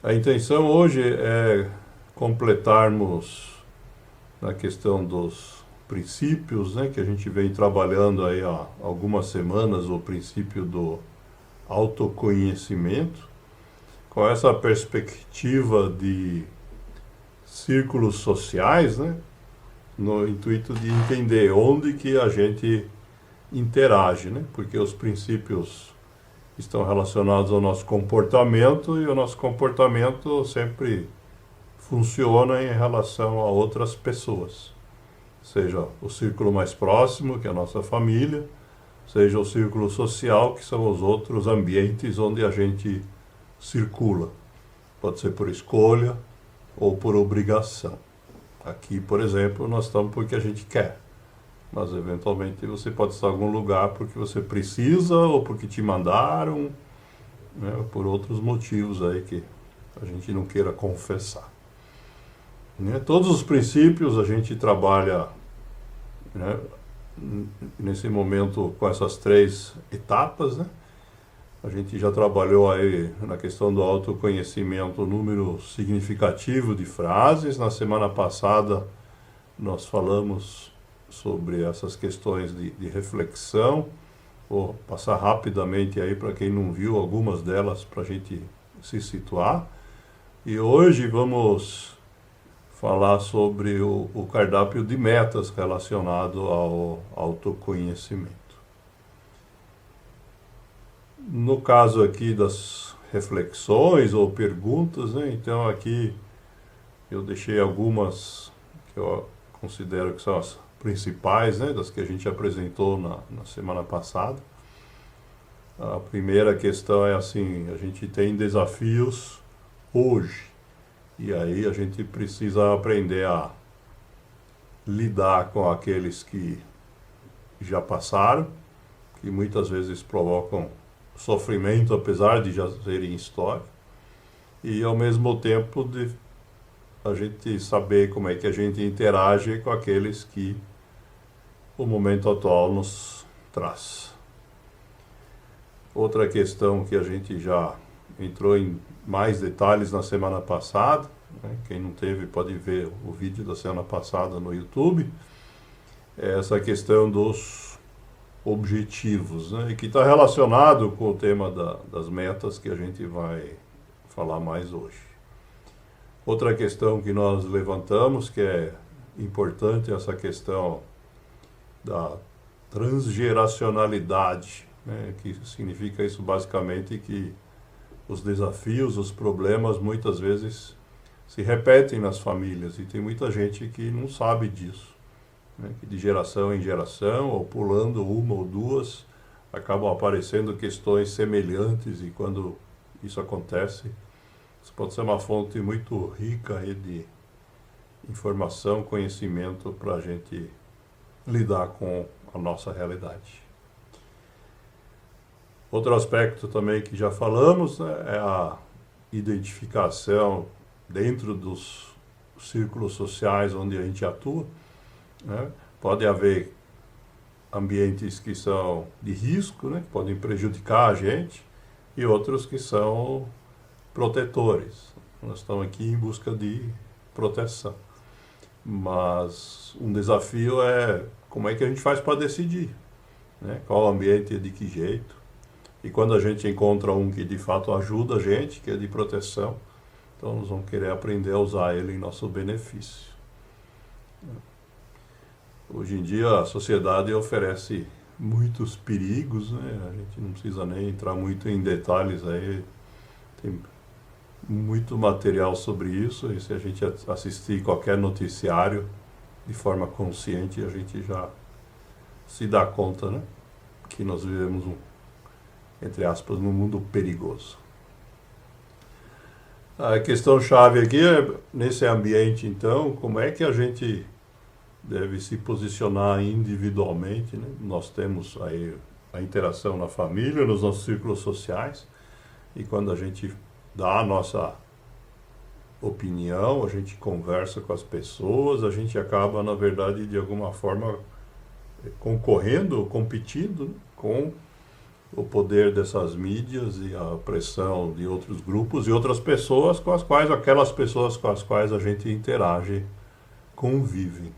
A intenção hoje é completarmos na questão dos princípios, né, que a gente vem trabalhando aí há algumas semanas, o princípio do autoconhecimento, com essa perspectiva de círculos sociais, né, no intuito de entender onde que a gente interage, né, porque os princípios estão relacionados ao nosso comportamento e o nosso comportamento sempre funciona em relação a outras pessoas, seja o círculo mais próximo, que é a nossa família, seja o círculo social, que são os outros ambientes onde a gente circula. Pode ser por escolha ou por obrigação. Aqui, por exemplo, nós estamos porque a gente quer, mas eventualmente você pode estar em algum lugar porque você precisa ou porque te mandaram, né, ou por outros motivos aí que a gente não queira confessar. Né? Todos os princípios a gente trabalha, né, nesse momento com essas três etapas, né? A gente já trabalhou aí na questão do autoconhecimento, um número significativo de frases. Na semana passada nós falamos sobre essas questões de reflexão. Vou passar rapidamente aí para quem não viu algumas delas para a gente se situar. E hoje vamos falar sobre o cardápio de metas relacionado ao autoconhecimento. No caso aqui das reflexões ou perguntas, né, então aqui eu deixei algumas que eu considero que são as principais, né, das que a gente apresentou na semana passada. A primeira questão é assim, a gente tem desafios hoje. E aí a gente precisa aprender a lidar com aqueles que já passaram, que muitas vezes provocam sofrimento, apesar de já serem história, e ao mesmo tempo de a gente saber como é que a gente interage com aqueles que o momento atual nos traz. Outra questão que a gente já entrou em mais detalhes na semana passada, né? Quem não teve pode ver o vídeo da semana passada no YouTube, é essa questão dos objetivos, né? E que está relacionado com o tema das metas que a gente vai falar mais hoje. Outra questão que nós levantamos, que é importante, é essa questão da transgeracionalidade, né? Que significa isso basicamente que os desafios, os problemas, muitas vezes se repetem nas famílias e tem muita gente que não sabe disso, né? Que de geração em geração, ou pulando uma ou duas, acabam aparecendo questões semelhantes e quando isso acontece, isso pode ser uma fonte muito rica aí de informação, conhecimento para a gente lidar com a nossa realidade. Outro aspecto também que já falamos, né, é a identificação dentro dos círculos sociais onde a gente atua, né? Pode haver ambientes que são de risco, né, que podem prejudicar a gente, e outros que são protetores. Nós estamos aqui em busca de proteção. Mas um desafio é como é que a gente faz para decidir, né? Qual ambiente e de que jeito. E quando a gente encontra um que de fato ajuda a gente, que é de proteção, então nós vamos querer aprender a usar ele em nosso benefício. Hoje em dia a sociedade oferece muitos perigos, né? A gente não precisa nem entrar muito em detalhes aí, tem muito material sobre isso, e se a gente assistir qualquer noticiário de forma consciente, a gente já se dá conta, né, que nós vivemos entre aspas, num mundo perigoso. A questão chave aqui é, nesse ambiente, então, como é que a gente deve se posicionar individualmente, né? Nós temos aí a interação na família, nos nossos círculos sociais, e quando a gente dá a nossa opinião, a gente conversa com as pessoas, a gente acaba, na verdade, de alguma forma, concorrendo, competindo com o poder dessas mídias e a pressão de outros grupos e outras pessoas com as quais, aquelas pessoas com as quais a gente interage, convive.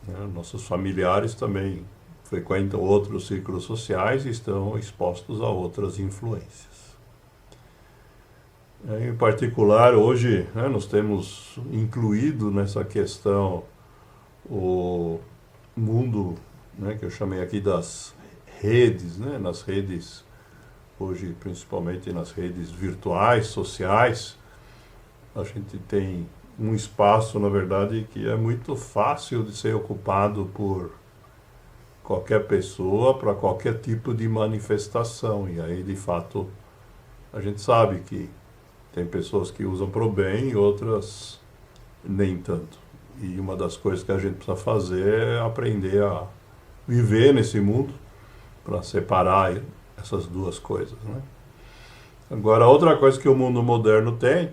Né? Nossos familiares também frequentam outros círculos sociais e estão expostos a outras influências. Em particular, hoje, né, nós temos incluído nessa questão o mundo, né, que eu chamei aqui das redes, né, nas redes, hoje principalmente nas redes virtuais, sociais, a gente tem um espaço, na verdade, que é muito fácil de ser ocupado por qualquer pessoa para qualquer tipo de manifestação. E aí, de fato, a gente sabe que tem pessoas que usam para o bem e outras nem tanto. E uma das coisas que a gente precisa fazer é aprender a viver nesse mundo para separar essas duas coisas, né? Agora, outra coisa que o mundo moderno tem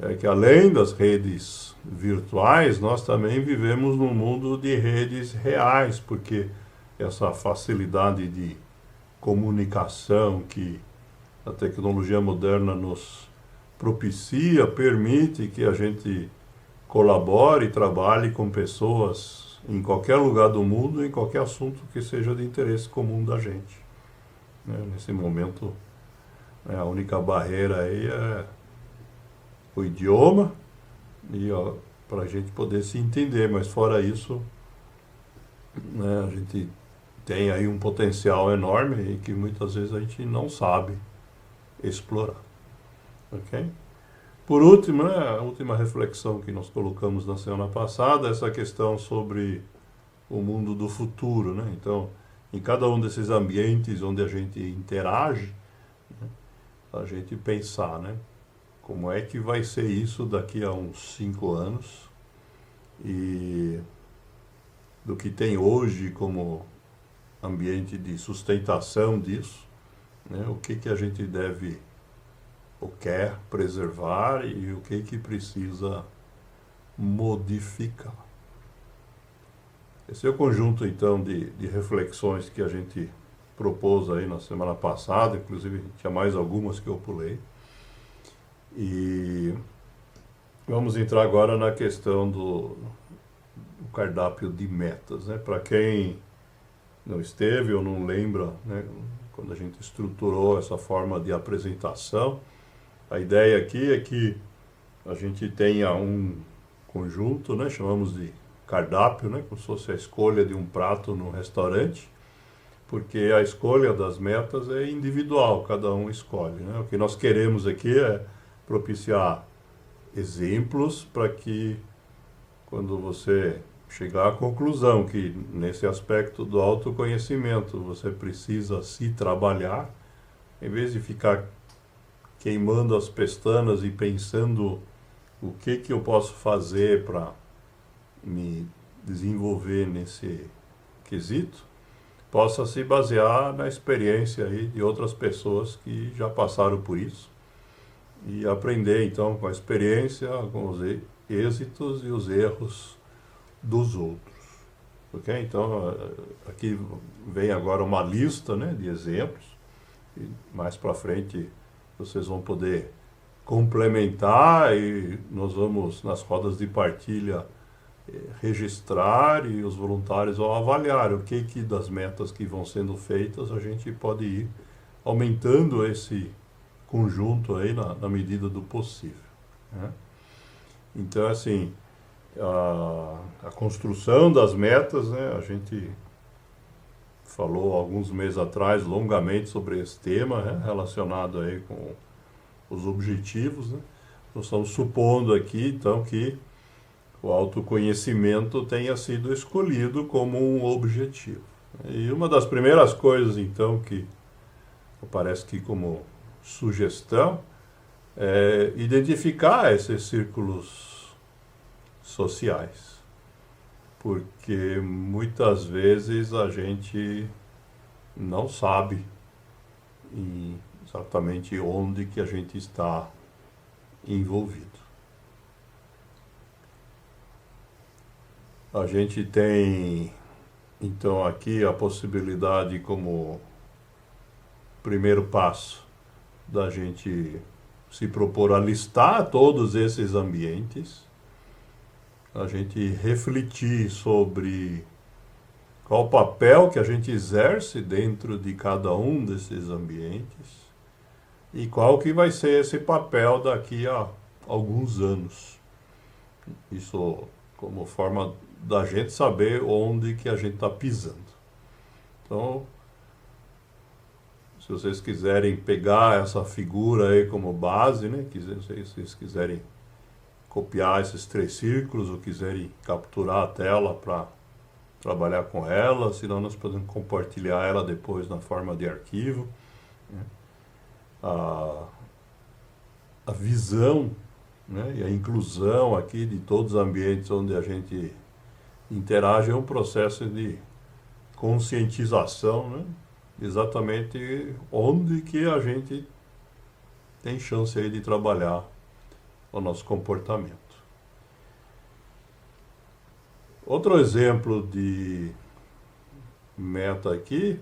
é que, além das redes virtuais, nós também vivemos num mundo de redes reais, porque essa facilidade de comunicação que a tecnologia moderna nos propicia, permite que a gente colabore e trabalhe com pessoas em qualquer lugar do mundo, em qualquer assunto que seja de interesse comum da gente. Nesse momento, a única barreira aí é o idioma e para a gente poder se entender, mas fora isso, né, a gente tem aí um potencial enorme e que muitas vezes a gente não sabe explorar. Ok? Por último, né, a última reflexão que nós colocamos na semana passada, essa questão sobre o mundo do futuro, né? Então, em cada um desses ambientes onde a gente interage, né, a gente pensar, né, como é que vai ser isso daqui a uns 5 anos e do que tem hoje como ambiente de sustentação disso, né, o que a gente deve ou quer preservar e o que precisa modificar. Esse é o conjunto, então, de reflexões que a gente propôs aí na semana passada, inclusive tinha mais algumas que eu pulei. E vamos entrar agora na questão do cardápio de metas, né? Para quem não esteve ou não lembra, né, quando a gente estruturou essa forma de apresentação, a ideia aqui é que a gente tenha um conjunto, né, chamamos de cardápio, né, como se fosse a escolha de um prato no restaurante, porque a escolha das metas é individual, cada um escolhe, né? O que nós queremos aqui é propiciar exemplos para que, quando você chegar à conclusão que, nesse aspecto do autoconhecimento, você precisa se trabalhar, em vez de ficar queimando as pestanas e pensando o que eu posso fazer para me desenvolver nesse quesito, possa se basear na experiência aí de outras pessoas que já passaram por isso e aprender então com a experiência, com os êxitos e os erros dos outros. Ok? Então, aqui vem agora uma lista, né, de exemplos e mais para frente vocês vão poder complementar e nós vamos, nas rodas de partilha, registrar e os voluntários vão avaliar o que das metas que vão sendo feitas a gente pode ir aumentando esse conjunto aí na medida do possível, né? Então, assim, a construção das metas, né, a gente falou alguns meses atrás longamente sobre esse tema, né, relacionado aí com os objetivos, né? Nós estamos supondo aqui, então, que o autoconhecimento tenha sido escolhido como um objetivo. E uma das primeiras coisas, então, que aparece aqui como sugestão é identificar esses círculos sociais, porque muitas vezes a gente não sabe exatamente onde que a gente está envolvido. A gente tem, então, aqui a possibilidade como primeiro passo da gente se propor a listar todos esses ambientes, a gente refletir sobre qual o papel que a gente exerce dentro de cada um desses ambientes e qual que vai ser esse papel daqui a alguns anos. Isso como forma da gente saber onde que a gente está pisando. Então, se vocês quiserem pegar essa figura aí como base, né, se vocês quiserem copiar esses 3 círculos ou quiserem capturar a tela para trabalhar com ela, senão nós podemos compartilhar ela depois na forma de arquivo. Né? A visão, né, e a inclusão aqui de todos os ambientes onde a gente interage é um processo de conscientização, né? Exatamente onde que a gente tem chance aí de trabalhar o nosso comportamento. Outro exemplo de meta aqui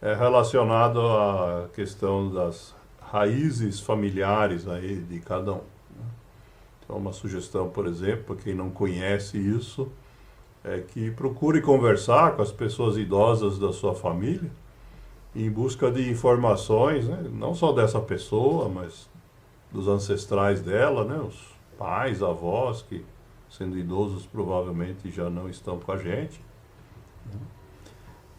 é relacionado à questão das raízes familiares aí de cada um. Então, uma sugestão, por exemplo, para quem não conhece isso, é que procure conversar com as pessoas idosas da sua família em busca de informações, né? Não só dessa pessoa, mas dos ancestrais dela, né? Os pais, avós, que sendo idosos provavelmente já não estão com a gente.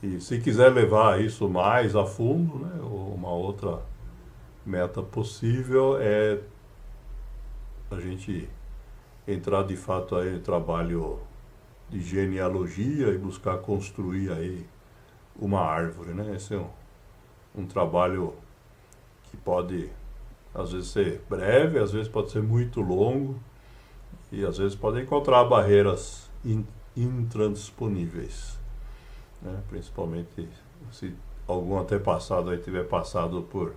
E se quiser levar isso mais a fundo, né? Uma outra meta possível é a gente entrar de fato aí no trabalho de genealogia e buscar construir aí uma árvore, né? Esse é um trabalho que pode às vezes ser breve, às vezes pode ser muito longo e às vezes pode encontrar barreiras intransponíveis, né? Principalmente se algum antepassado aí tiver passado por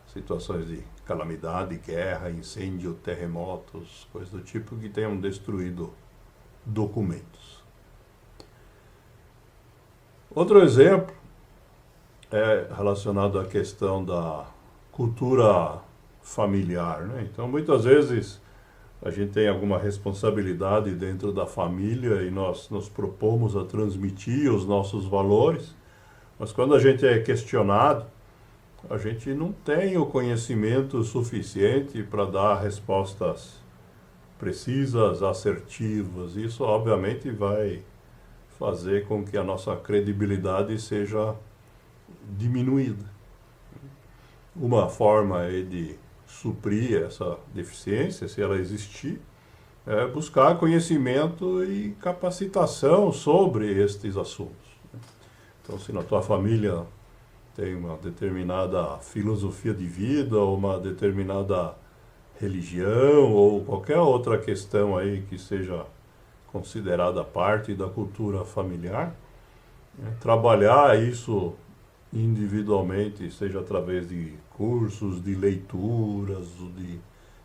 situações de calamidade, guerra, incêndio, terremotos, coisas do tipo que tenham destruído documentos. Outro exemplo é relacionado à questão da cultura familiar, né? Então, muitas vezes a gente tem alguma responsabilidade dentro da família e nós nos propomos a transmitir os nossos valores, mas quando a gente é questionado, a gente não tem o conhecimento suficiente para dar respostas precisas, assertivas. Isso, obviamente, vai fazer com que a nossa credibilidade seja diminuída. Uma forma aí de suprir essa deficiência, se ela existir, é buscar conhecimento e capacitação sobre estes assuntos. Então, se na tua família tem uma determinada filosofia de vida, ou uma determinada religião, ou qualquer outra questão aí que seja considerada parte da cultura familiar, né? Trabalhar isso individualmente, seja através de cursos, de leituras, de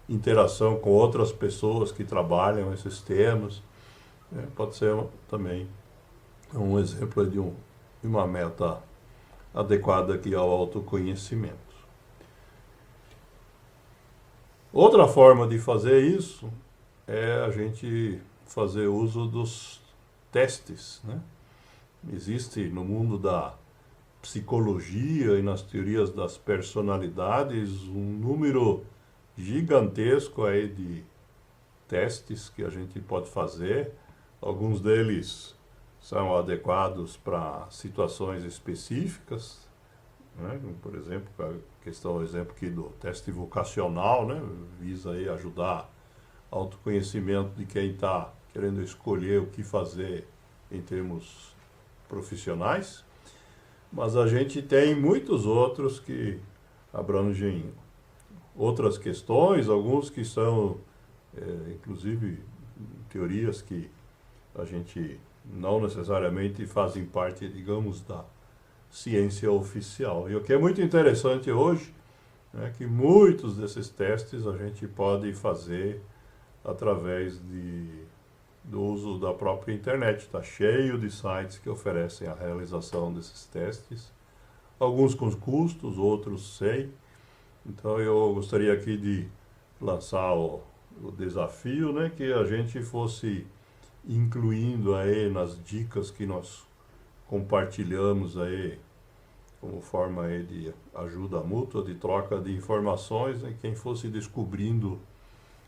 interação com outras pessoas que trabalham esses temas, né? Pode ser também um exemplo de uma meta adequada aqui ao autoconhecimento. Outra forma de fazer isso é a gente fazer uso dos testes, né? Existe no mundo da psicologia e nas teorias das personalidades um número gigantesco aí de testes que a gente pode fazer. Alguns deles são adequados para situações específicas, né? Por exemplo, o exemplo aqui do teste vocacional, né? Visa aí ajudar autoconhecimento de quem está querendo escolher o que fazer em termos profissionais, mas a gente tem muitos outros que abrangem outras questões, alguns que são, inclusive, teorias que a gente não necessariamente fazem parte, digamos, da ciência oficial. E o que é muito interessante hoje é que muitos desses testes a gente pode fazer através do uso da própria internet. Está cheio de sites que oferecem a realização desses testes alguns com custos, outros sem. Então eu gostaria aqui de lançar o desafio, né, que a gente fosse incluindo aí nas dicas que nós compartilhamos aí como forma aí de ajuda mútua, de troca de informações, né, quem fosse descobrindo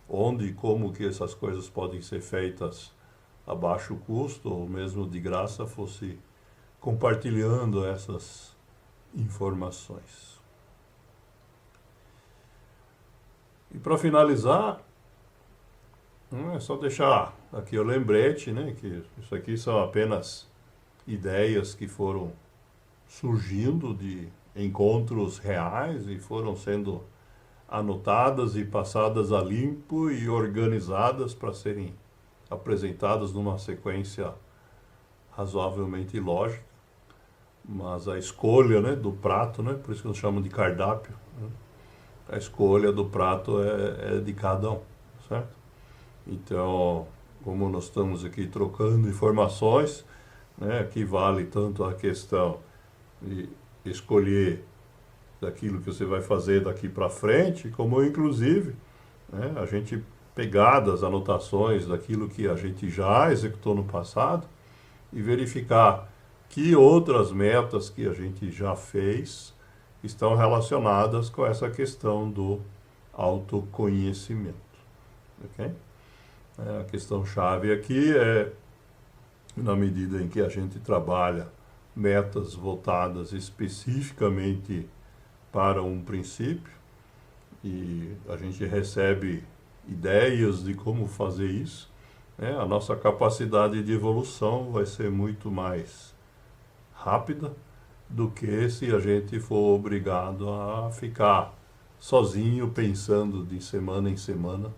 onde e como que essas coisas podem ser feitas a baixo custo ou mesmo de graça, fosse compartilhando essas informações. E para finalizar, é só deixar aqui o lembrete, né, que isso aqui são apenas ideias que foram surgindo de encontros reais e foram sendo anotadas e passadas a limpo e organizadas para serem apresentadas numa sequência razoavelmente lógica. Mas a escolha, né, do prato, né, por isso que nós chamamos de cardápio, né, a escolha do prato é de cada um, certo? Então, como nós estamos aqui trocando informações, né, aqui vale tanto a questão de escolher daquilo que você vai fazer daqui para frente, como inclusive, né, a gente pegar das anotações daquilo que a gente já executou no passado e verificar que outras metas que a gente já fez estão relacionadas com essa questão do autoconhecimento. Ok? A questão chave aqui é, na medida em que a gente trabalha metas voltadas especificamente para um princípio e a gente recebe ideias de como fazer isso, né, a nossa capacidade de evolução vai ser muito mais rápida do que se a gente for obrigado a ficar sozinho pensando de semana em semana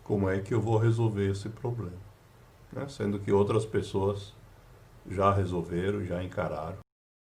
como é que eu vou resolver esse problema, né? Sendo que outras pessoas já resolveram, já encararam